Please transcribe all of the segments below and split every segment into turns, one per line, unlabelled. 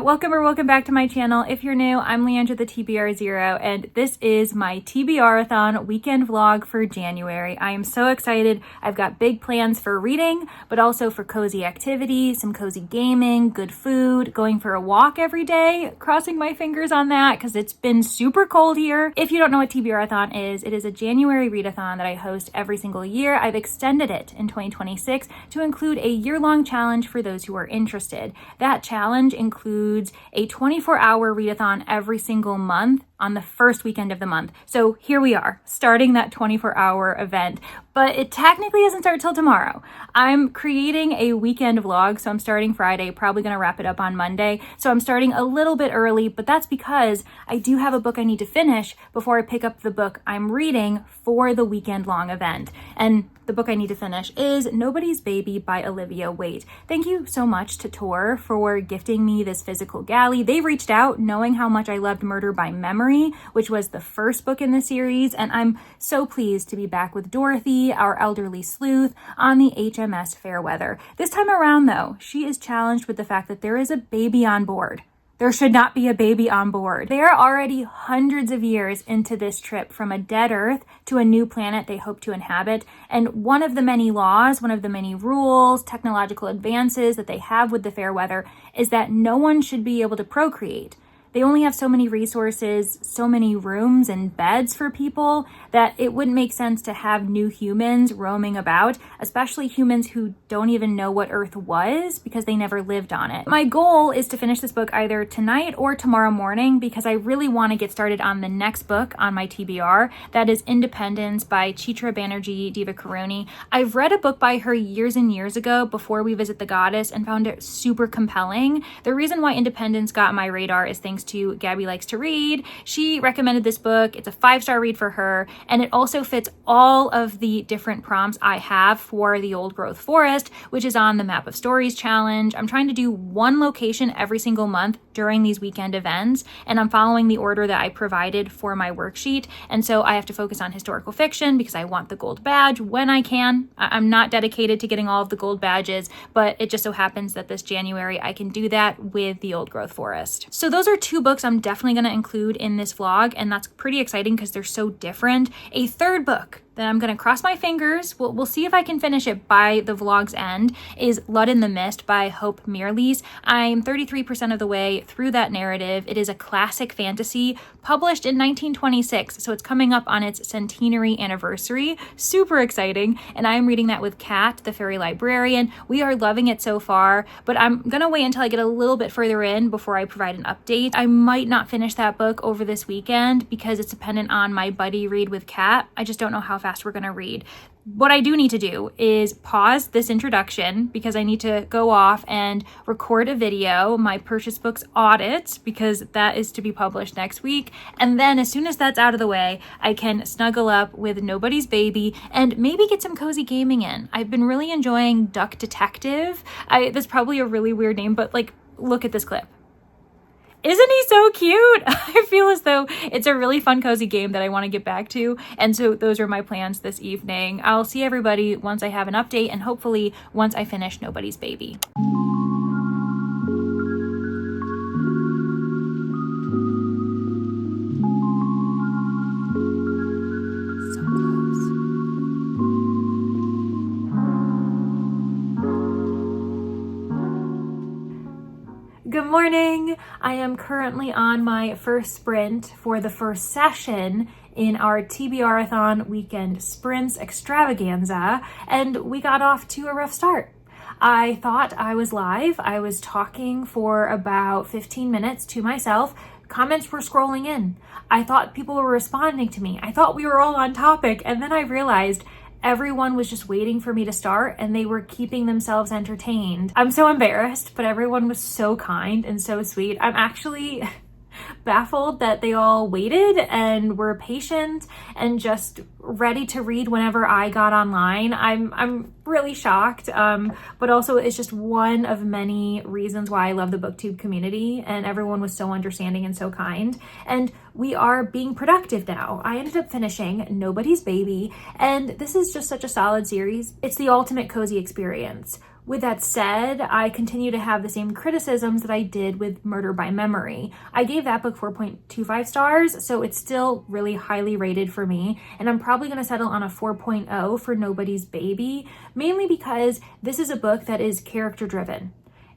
Welcome back to my channel. If you're new, I'm Leandra the TBR0, and this is my TBRathon weekend vlog for January. I am so excited. I've got big plans for reading, but also for cozy activity, some cozy gaming, good food, going for a walk every day, crossing my fingers on that because it's been super cold here. If you don't know what TBRathon is, it is a January readathon that I host every single year. I've extended it in 2026 to include a year-long challenge for those who are interested. That challenge includes a 24-hour readathon every single month on the first weekend of the month. So here we are, starting that 24-hour event, but it technically doesn't start till tomorrow. I'm creating a weekend vlog, so I'm starting Friday, probably gonna wrap it up on Monday. So I'm starting a little bit early, but that's because I do have a book I need to finish before I pick up the book I'm reading for the weekend-long event. And the book I need to finish is Nobody's Baby by Olivia Waite. Thank you so much to Tor for gifting me this physical galley. They reached out knowing how much I loved Murder by Memory, which was the first book in the series, and I'm so pleased to be back with Dorothy, our elderly sleuth, on the HMS Fairweather. This time around, though, she is challenged with the fact that there is a baby on board. There should not be a baby on board. They are already hundreds of years into this trip from a dead Earth to a new planet they hope to inhabit. And one of the many laws, one of the many rules, technological advances that they have with the Fairweather is that no one should be able to procreate. They only have so many resources, so many rooms and beds for people that it wouldn't make sense to have new humans roaming about, especially humans who don't even know what Earth was because they never lived on it. My goal is to finish this book either tonight or tomorrow morning because I really want to get started on the next book on my TBR. That is Independence by Chitra Banerjee Divakaruni. I've read a book by her years and years ago before We Visit the Goddess and found it super compelling. The reason why Independence got my radar is thanks to Gabby Likes to Read. She recommended this book. It's a 5-star read for her, and it also fits all of the different prompts I have for the Old Growth Forest, which is on the Map of Stories challenge. I'm trying to do one location every single month during these weekend events, and I'm following the order that I provided for my worksheet, and so I have to focus on historical fiction because I want the gold badge when I can. I'm not dedicated to getting all of the gold badges, but it just so happens that this January I can do that with the Old Growth Forest. So those are two books I'm definitely going to include in this vlog, and that's pretty exciting because they're so different. A third book that I'm going to cross my fingers, we'll see if I can finish it by the vlog's end, is Blood in the Mist by Hope Meirlees. I'm 33% of the way through that narrative. It is a classic fantasy published in 1926, so it's coming up on its centenary anniversary. Super exciting, and I'm reading that with Kat, the fairy librarian. We are loving it so far, but I'm going to wait until I get a little bit further in before I provide an update. I might not finish that book over this weekend because it's dependent on my buddy read with Kat. I just don't know how fast we're going to read. What I do need to do is pause this introduction because I need to go off and record a video, my purchase books audit, because that is to be published next week. And then as soon as that's out of the way, I can snuggle up with Nobody's Baby and maybe get some cozy gaming in. I've been really enjoying Duck Detective. That's probably a really weird name, but like, look at this clip. Isn't he so cute? I feel as though it's a really fun, cozy game that I want to get back to. And so those are my plans this evening. I'll see everybody once I have an update and hopefully once I finish Nobody's Baby. Good morning. I am currently on my first sprint for the first session in our TBRathon Weekend Sprints Extravaganza, and we got off to a rough start. I thought I was live. I was talking for about 15 minutes to myself. Comments were scrolling in. I thought people were responding to me. I thought we were all on topic, and then I realized everyone was just waiting for me to start and they were keeping themselves entertained. I'm so embarrassed, but everyone was so kind and so sweet. I'm actually baffled that they all waited and were patient and just ready to read whenever I got online. I'm really shocked, but also it's just one of many reasons why I love the BookTube community, and everyone was so understanding and so kind. And we are being productive now. I ended up finishing Nobody's Baby, and this is just such a solid series. It's the ultimate cozy experience. With that said, I continue to have the same criticisms that I did with Murder by Memory. I gave that book 4.25 stars, so it's still really highly rated for me, and I'm probably going to settle on a 4.0 for Nobody's Baby, mainly because this is a book that is character driven.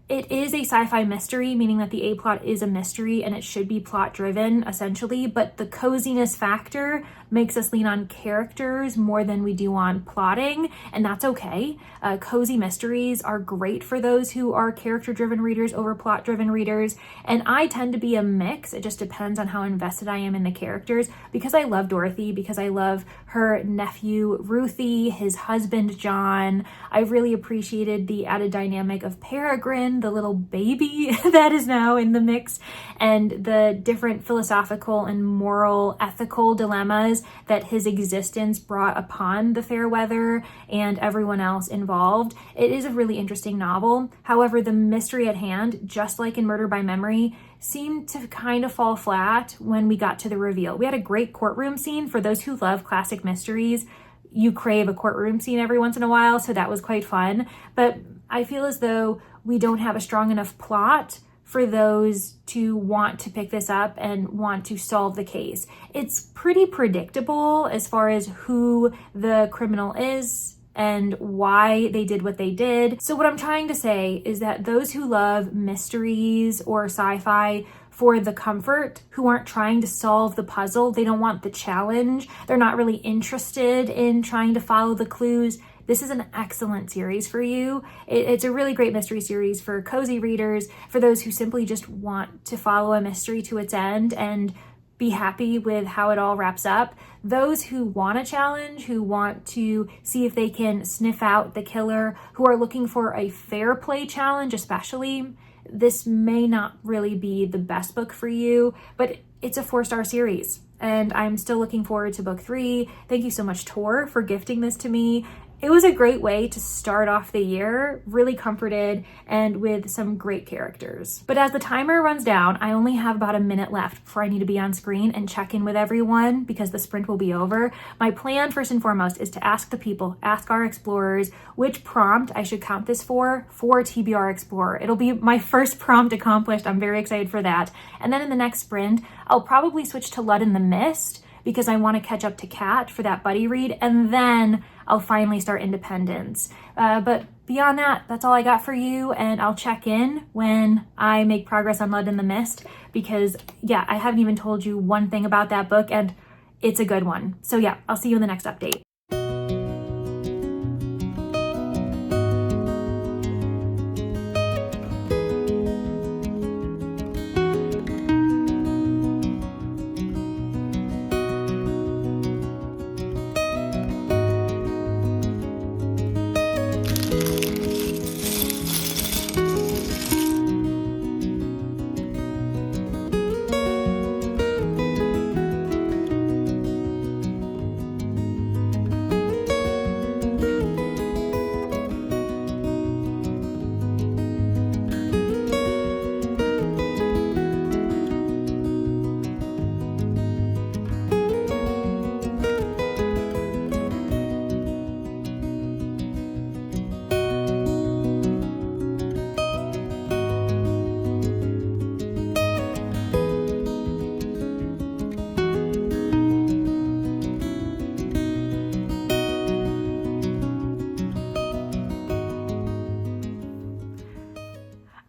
It is a sci-fi mystery, meaning that the A-plot is a mystery and it should be plot-driven, essentially, but the coziness factor makes us lean on characters more than we do on plotting, and that's okay. Cozy mysteries are great for those who are character-driven readers over plot-driven readers, and I tend to be a mix. It just depends on how invested I am in the characters, because I love Dorothy, because I love her nephew, Ruthie, his husband, John. I really appreciated the added dynamic of Peregrine, the little baby that is now in the mix, and the different philosophical and moral, ethical dilemmas that his existence brought upon the Fairweather and everyone else involved. It is a really interesting novel. However, the mystery at hand, just like in Murder by Memory, seemed to kind of fall flat when we got to the reveal. We had a great courtroom scene. For those who love classic mysteries, you crave a courtroom scene every once in a while, so that was quite fun. But I feel as though we don't have a strong enough plot for those to want to pick this up and want to solve the case. It's pretty predictable as far as who the criminal is and why they did what they did. So what I'm trying to say is that those who love mysteries or sci-fi for the comfort, who aren't trying to solve the puzzle, they don't want the challenge, they're not really interested in trying to follow the clues, this is an excellent series for you. It's a really great mystery series for cozy readers, for those who simply just want to follow a mystery to its end and be happy with how it all wraps up. Those who want a challenge, who want to see if they can sniff out the killer, who are looking for a fair play challenge especially, this may not really be the best book for you, but it's a 4-star series. And I'm still looking forward to book 3. Thank you so much, Tor, for gifting this to me. It was a great way to start off the year, really comforted and with some great characters. But as the timer runs down, I only have about a minute left before I need to be on screen and check in with everyone because the sprint will be over. My plan, first and foremost, is to ask the people, ask our explorers, which prompt I should count this for TBR Explorer. It'll be my first prompt accomplished. I'm very excited for that. And then in the next sprint, I'll probably switch to Lud in the Mist because I want to catch up to Kat for that buddy read, and then I'll finally start Independence. But beyond that, that's all I got for you, and I'll check in when I make progress on Lud in the Mist, because yeah, I haven't even told you one thing about that book, and it's a good one. So yeah, I'll see you in the next update.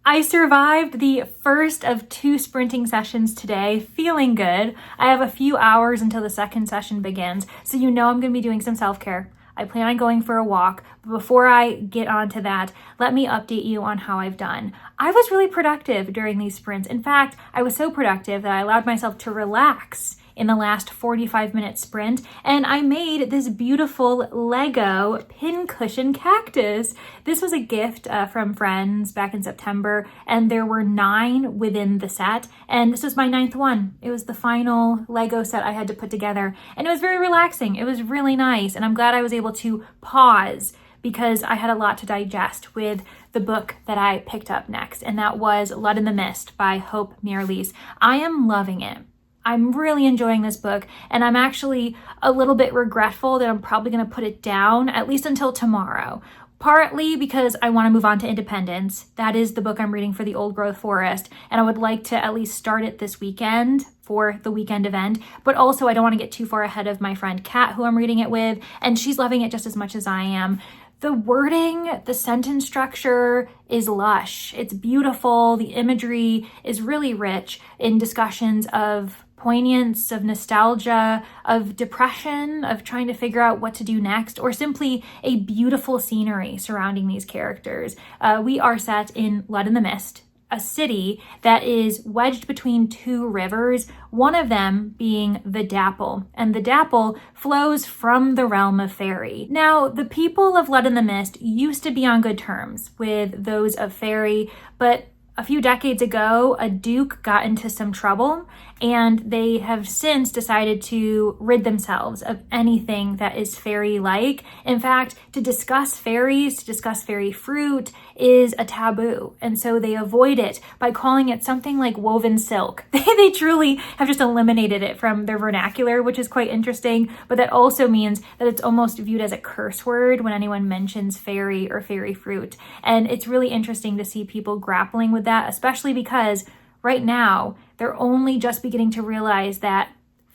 I survived the first of 2 sprinting sessions today, feeling good. I have a few hours until the second session begins, so you know I'm going to be doing some self-care. I plan on going for a walk, but before I get on to that, let me update you on how I've done. I was really productive during these sprints. In fact, I was so productive that I allowed myself to relax in the last 45-minute sprint, and I made this beautiful Lego pincushion cactus. This was a gift from friends back in September, and there were 9 within the set, and this was my 9th one. It was the final Lego set I had to put together, and it was very relaxing. It was really nice, and I'm glad I was able to pause because I had a lot to digest with the book that I picked up next, and that was Blood in the Mist by Hope Mirrlees. I am loving it. I'm really enjoying this book, and I'm actually a little bit regretful that I'm probably going to put it down, at least until tomorrow. Partly because I want to move on to Independence. That is the book I'm reading for the Old Growth Forest, and I would like to at least start it this weekend for the weekend event. But also I don't want to get too far ahead of my friend Kat, who I'm reading it with, and she's loving it just as much as I am. The wording, the sentence structure is lush. It's beautiful. The imagery is really rich in discussions of poignance, of nostalgia, of depression, of trying to figure out what to do next, or simply a beautiful scenery surrounding these characters. We are set in Blood in the Mist, a city that is wedged between 2 rivers, one of them being the Dapple, and the Dapple flows from the realm of fairy. Now, the people of Blood in the Mist used to be on good terms with those of fairy, but a few decades ago, a duke got into some trouble, and they have since decided to rid themselves of anything that is fairy-like. In fact, to discuss fairies, to discuss fairy fruit is a taboo, and so they avoid it by calling it something like woven silk. They truly have just eliminated it from their vernacular, which is quite interesting, but that also means that it's almost viewed as a curse word when anyone mentions fairy or fairy fruit. And it's really interesting to see people grappling with that, especially because right now they're only just beginning to realize that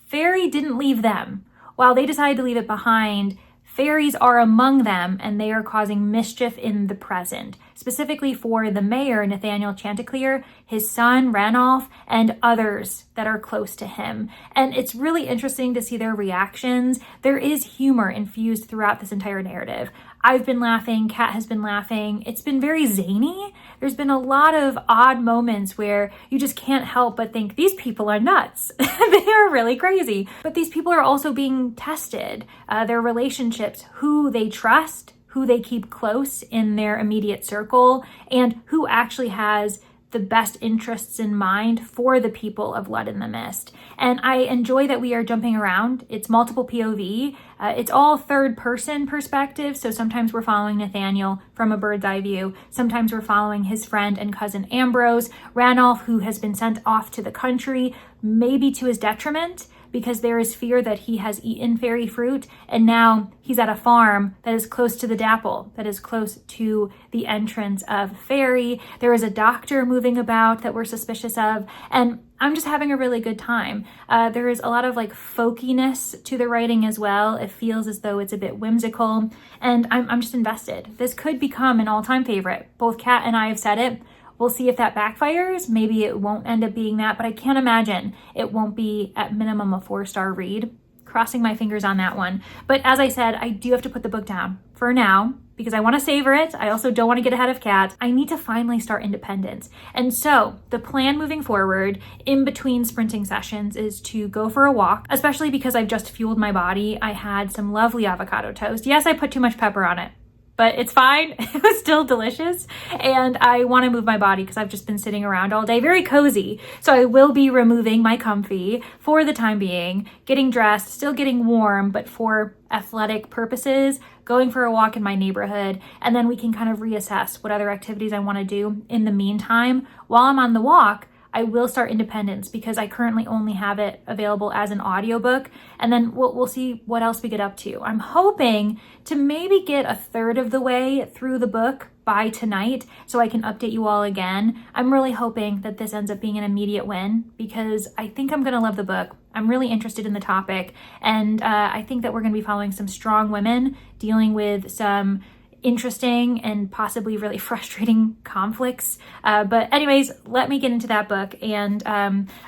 fairy didn't leave them. While they decided to leave it behind, fairies are among them, and they are causing mischief in the present, specifically for the mayor, Nathaniel Chanticleer, his son, Ranulph, and others that are close to him. And it's really interesting to see their reactions. There is humor infused throughout this entire narrative. I've been laughing, Kat has been laughing. It's been very zany. There's been a lot of odd moments where you just can't help but think these people are nuts. They are really crazy. But these people are also being tested. Their relationships, who they trust, who they keep close in their immediate circle, and who actually has the best interests in mind for the people of Blood in the Mist. And I enjoy that we are jumping around. It's multiple POV. It's all third person perspective. So sometimes we're following Nathaniel from a bird's eye view. Sometimes we're following his friend and cousin Ambrose, Ranulph, who has been sent off to the country, maybe to his detriment, because there is fear that he has eaten fairy fruit, and now he's at a farm that is close to the Dapple, that is close to the entrance of fairy. There is a doctor moving about that we're suspicious of, and I'm just having a really good time. There is a lot of folkiness to the writing as well. It feels as though it's a bit whimsical, and I'm just invested. This could become an all-time favorite. Both Kat and I have said it. We'll see if that backfires. Maybe it won't end up being that, but I can't imagine it won't be at minimum a 4-star read. Crossing my fingers on that one. But as I said, I do have to put the book down for now because I want to savor it. I also don't want to get ahead of Kat. I need to finally start Independence. And so the plan moving forward in between sprinting sessions is to go for a walk, especially because I've just fueled my body. I had some lovely avocado toast. Yes, I put too much pepper on it, but it's fine. It was still delicious. And I want to move my body because I've just been sitting around all day, very cozy. So I will be removing my comfy for the time being, getting dressed, still getting warm, but for athletic purposes, going for a walk in my neighborhood. And then we can kind of reassess what other activities I want to do in the meantime. While I'm on the walk, I will start Independence because I currently only have it available as an audiobook, and then we'll see what else we get up to. I'm hoping to maybe get a third of the way through the book by tonight so I can update you all again. I'm really hoping that this ends up being an immediate win because I think I'm going to love the book. I'm really interested in the topic, and I think that we're going to be following some strong women dealing with some interesting and possibly really frustrating conflicts. But anyways, let me get into that book, and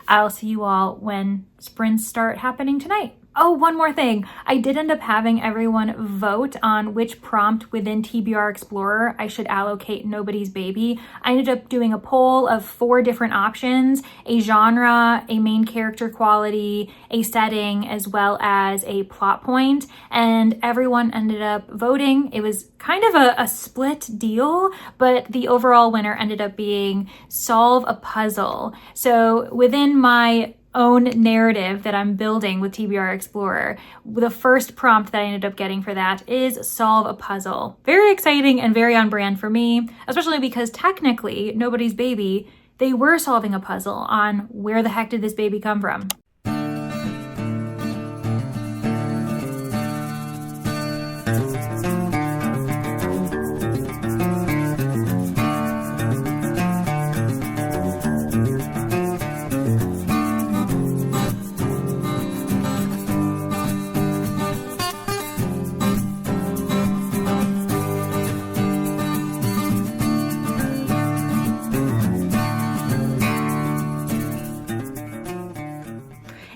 I'll see you all when sprints start happening tonight. Oh, one more thing. I did end up having everyone vote on which prompt within TBR Explorer I should allocate Nobody's Baby. I ended up doing a poll of 4 different options: a genre, a main character quality, a setting, as well as a plot point. And everyone ended up voting. It was kind of a split deal, but the overall winner ended up being solve a puzzle. So within my own narrative that I'm building with TBR Explorer, the first prompt that I ended up getting for that is solve a puzzle. Very exciting and very on brand for me, especially because technically Nobody's Baby, they were solving a puzzle on where the heck did this baby come from.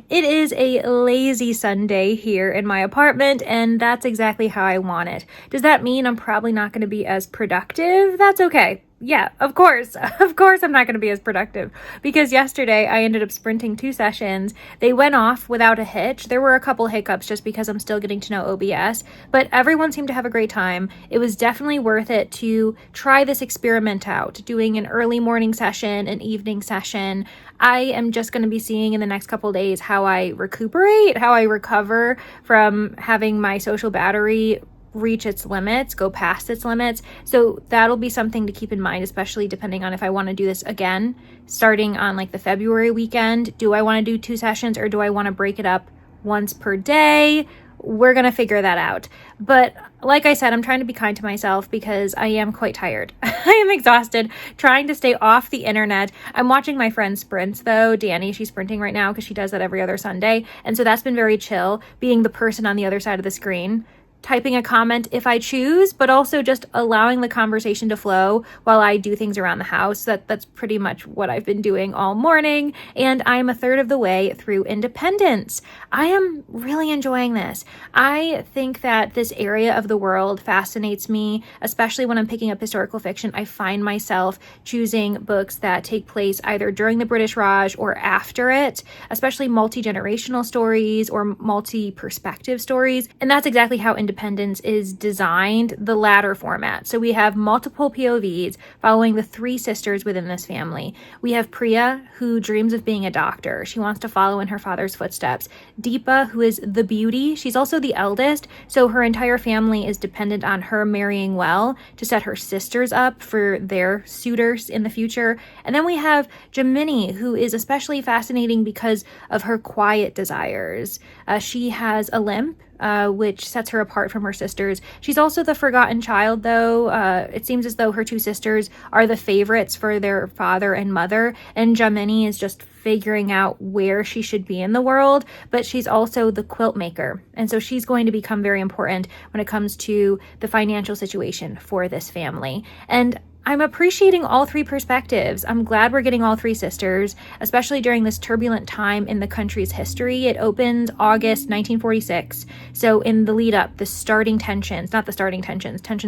It is a lazy Sunday here in my apartment, and that's exactly how I want it. Does that mean I'm probably not going to be as productive? That's okay. Yeah, of course. Of course I'm not going to be as productive, because yesterday I ended up sprinting 2 sessions. They went off without a hitch. There were a couple hiccups just because I'm still getting to know OBS, but everyone seemed to have a great time. It was definitely worth it to try this experiment out, doing an early morning session, an evening session. I am just going to be seeing in the next couple days how I recuperate, how I recover from having my social battery reach its limits, go past its limits. So that'll be something to keep in mind, especially depending on if I want to do this again, starting on like the February weekend. Do I want to do 2 sessions, or do I want to break it up once per day? We're going to figure that out. But like I said, I'm trying to be kind to myself because I am quite tired. I am exhausted trying to stay off the internet. I'm watching my friend sprint though. Danny, she's sprinting right now because she does that every other Sunday. And so that's been very chill, being the person on the other side of the screen, typing a comment if I choose, but also just allowing the conversation to flow while I do things around the house. That's pretty much what I've been doing all morning, and I'm a third of the way through Independence. I am really enjoying this. I think that this area of the world fascinates me, especially when I'm picking up historical fiction. I find myself choosing books that take place either during the British Raj or after it, especially multi-generational stories or multi-perspective stories, and that's exactly how Independence is designed, the latter format. So we have multiple POVs following the 3 sisters within this family. We have Priya, who dreams of being a doctor. She wants to follow in her father's footsteps. Deepa, who is the beauty. She's also the eldest, so her entire family is dependent on her marrying well to set her sisters up for their suitors in the future. And then we have Jamini, who is especially fascinating because of her quiet desires. She has a limp, which sets her apart from her sisters. She's also the forgotten child, though. It seems as though her 2 sisters are the favorites for their father and mother, and Jamini is just figuring out where she should be in the world, but she's also the quilt maker, and so she's going to become very important when it comes to the financial situation for this family. And I'm appreciating all 3 perspectives. I'm glad we're getting all 3 sisters, especially during this turbulent time in the country's history. It opens August 1946. So in the lead up, tensions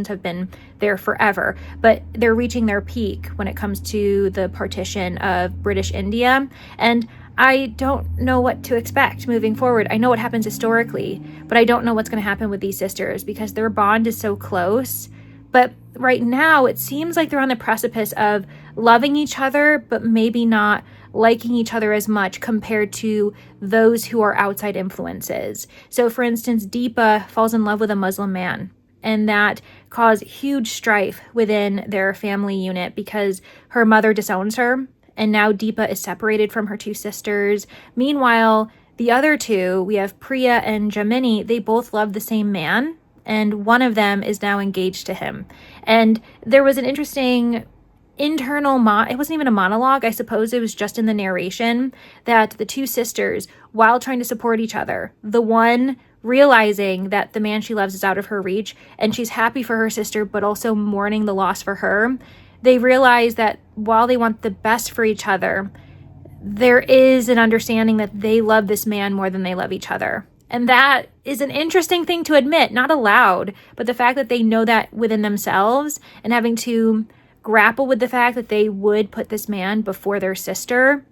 have been there forever, but they're reaching their peak when it comes to the partition of British India. And I don't know what to expect moving forward. I know what happens historically, but I don't know what's going to happen with these sisters because their bond is so close. But right now, it seems like they're on the precipice of loving each other, but maybe not liking each other as much compared to those who are outside influences. So, for instance, Deepa falls in love with a Muslim man, and that caused huge strife within their family unit because her mother disowns her, and now Deepa is separated from her 2 sisters. Meanwhile, the other 2, we have Priya and Jamini, they both love the same man, and one of them is now engaged to him. And there was an interesting internal it wasn't even a monologue, I suppose it was just in the narration, that the 2 sisters, while trying to support each other, the one realizing that the man she loves is out of her reach, and she's happy for her sister, but also mourning the loss for her, they realize that while they want the best for each other, there is an understanding that they love this man more than they love each other. And that is an interesting thing to admit, not aloud, but the fact that they know that within themselves and having to grapple with the fact that they would put this man before their sister.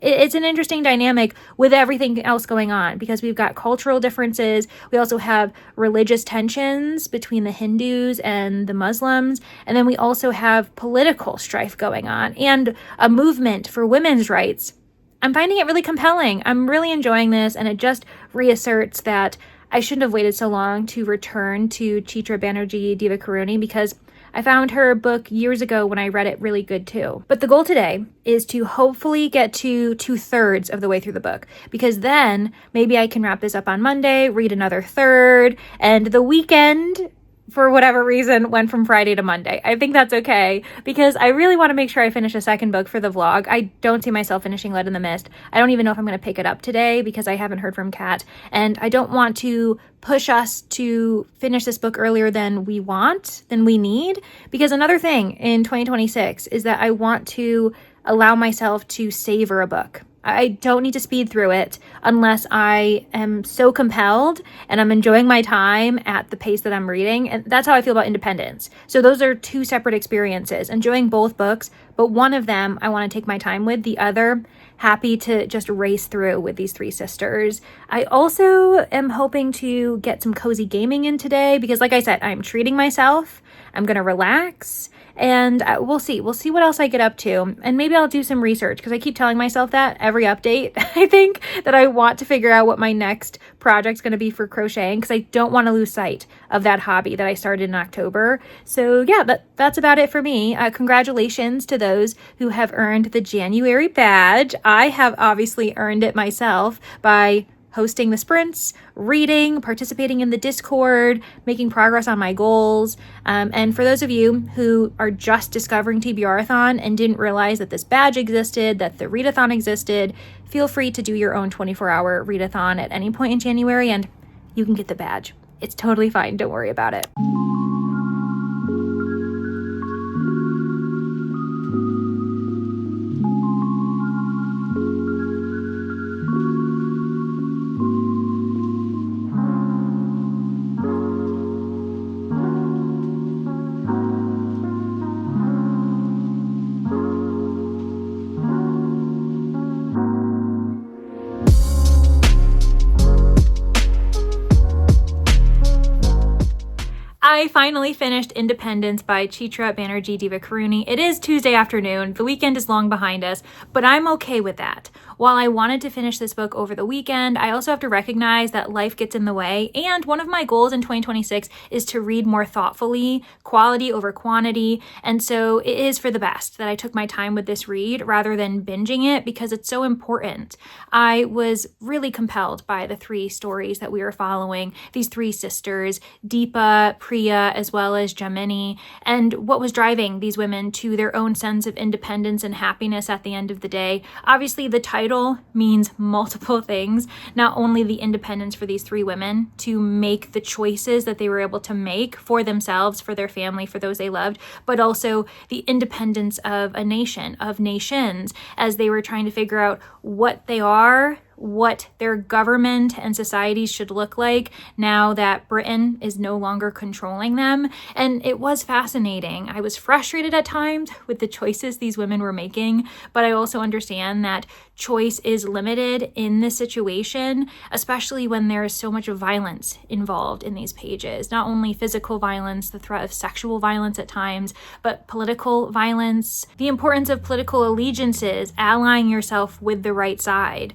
It's an interesting dynamic with everything else going on because we've got cultural differences. We also have religious tensions between the Hindus and the Muslims. And then we also have political strife going on and a movement for women's rights. I'm finding it really compelling. I'm really enjoying this, and it just reasserts that I shouldn't have waited so long to return to Chitra Banerjee Divakaruni because I found her book years ago when I read it really good too. But the goal today is to hopefully get to 2/3 of the way through the book, because then maybe I can wrap this up on Monday, read another third, and the weekend, for whatever reason, went from Friday to Monday. I think that's okay because I really want to make sure I finish a second book for the vlog. I don't see myself finishing Lead in the Mist. I don't even know if I'm going to pick it up today because I haven't heard from Kat, and I don't want to push us to finish this book earlier than we need, because another thing in 2026 is that I want to allow myself to savor a book. I don't need to speed through it unless I am so compelled and I'm enjoying my time at the pace that I'm reading. And that's how I feel about independence. So those are two separate experiences, enjoying both books, but one of them I want to take my time with, the other happy to just race through with these three sisters. I also am hoping to get some cozy gaming in today because, like I said, I'm treating myself. I'm going to relax. And we'll see what else I get up to. And maybe I'll do some research because I keep telling myself that every update. I think that I want to figure out what my next project's going to be for crocheting because I don't want to lose sight of that hobby that I started in October. So yeah, that's about it for me. Congratulations to those who have earned the January badge. I have obviously earned it myself by hosting the sprints, reading, participating in the Discord, making progress on my goals. And for those of you who are just discovering TBRathon and didn't realize that this badge existed, that the readathon existed, feel free to do your own 24-hour readathon at any point in January and you can get the badge. It's totally fine. Don't worry about it. I finally finished Independence by Chitra Banerjee Divakaruni. It is Tuesday afternoon. The weekend is long behind us, but I'm okay with that. While I wanted to finish this book over the weekend, I also have to recognize that life gets in the way. And one of my goals in 2026 is to read more thoughtfully, quality over quantity. And so it is for the best that I took my time with this read rather than binging it because it's so important. I was really compelled by the three stories that we were following, these three sisters, Deepa, Priya, as well as Jamini, and what was driving these women to their own sense of independence and happiness at the end of the day. Obviously, the title means multiple things, not only the independence for these three women to make the choices that they were able to make for themselves, for their family, for those they loved, but also the independence of a nation, of nations, as they were trying to figure out what they are, what their government and societies should look like now that Britain is no longer controlling them. And it was fascinating. I was frustrated at times with the choices these women were making, but I also understand that choice is limited in this situation, especially when there is so much violence involved in these pages. Not only physical violence, the threat of sexual violence at times, but political violence, the importance of political allegiances, allying yourself with the right side.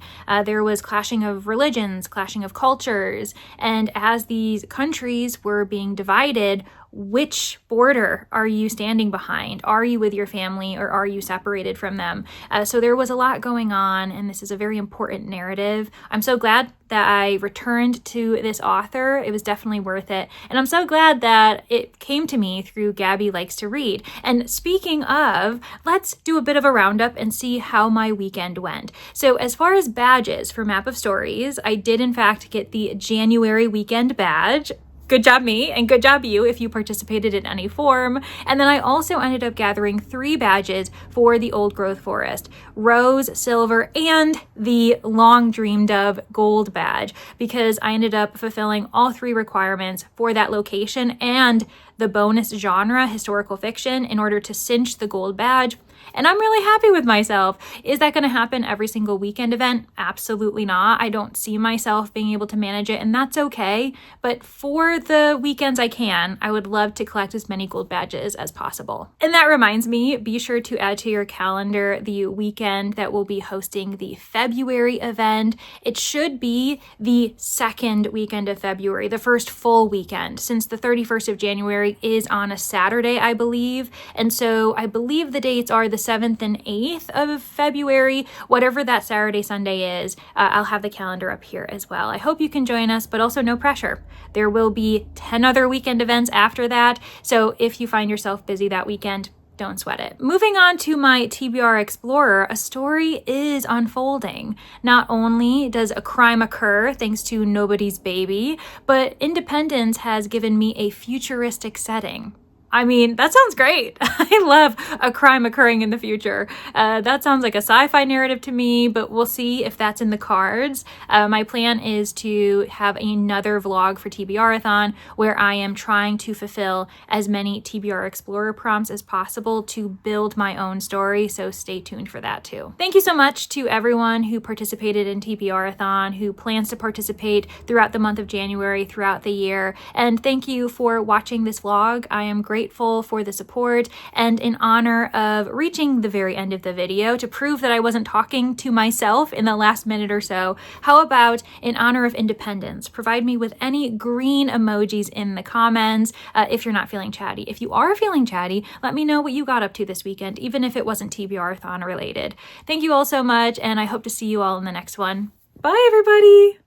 There was clashing of religions, clashing of cultures, and as these countries were being divided, which border are you standing behind? Are you with your family or are you separated from them? So there was a lot going on, and this is a very important narrative. I'm so glad that I returned to this author. It was definitely worth it. And I'm so glad that it came to me through Gabby Likes to Read. And speaking of, let's do a bit of a roundup and see how my weekend went. So as far as badges for Map of Stories, I did in fact get the January weekend badge. Good job me, and good job you if you participated in any form. And then I also ended up gathering 3 badges for the Old Growth Forest: Rose, Silver, and the long dreamed of Gold badge, because I ended up fulfilling all 3 requirements for that location and the bonus genre, historical fiction, in order to cinch the Gold badge. And I'm really happy with myself. Is that going to happen every single weekend event? Absolutely not. I don't see myself being able to manage it, and that's okay. But for the weekends I can, I would love to collect as many gold badges as possible. And that reminds me, be sure to add to your calendar the weekend that we'll be hosting the February event. It should be the 2nd weekend of February, the first full weekend, since the 31st of January is on a Saturday, I believe. And so I believe the dates are the 7th and 8th of February, whatever that Saturday, Sunday is. I'll have the calendar up here as well. I hope you can join us, but also no pressure. There will be 10 other weekend events after that. So if you find yourself busy that weekend, don't sweat it. Moving on to my TBR Explorer, a story is unfolding. Not only does a crime occur thanks to Nobody's Baby, but Independence has given me a futuristic setting. I mean, that sounds great. I love a crime occurring in the future. That sounds like a sci-fi narrative to me, but we'll see if that's in the cards. My plan is to have another vlog for TBRathon where I am trying to fulfill as many TBR Explorer prompts as possible to build my own story, so stay tuned for that too. Thank you so much to everyone who participated in TBRathon, who plans to participate throughout the month of January, throughout the year, and thank you for watching this vlog. I am grateful for the support, and in honor of reaching the very end of the video, to prove that I wasn't talking to myself in the last minute or so, how about, in honor of Independence, provide me with any green emojis in the comments if you're not feeling chatty. If you are feeling chatty, let me know what you got up to this weekend, even if it wasn't TBRathon related. Thank you all so much, and I hope to see you all in the next one. Bye, everybody!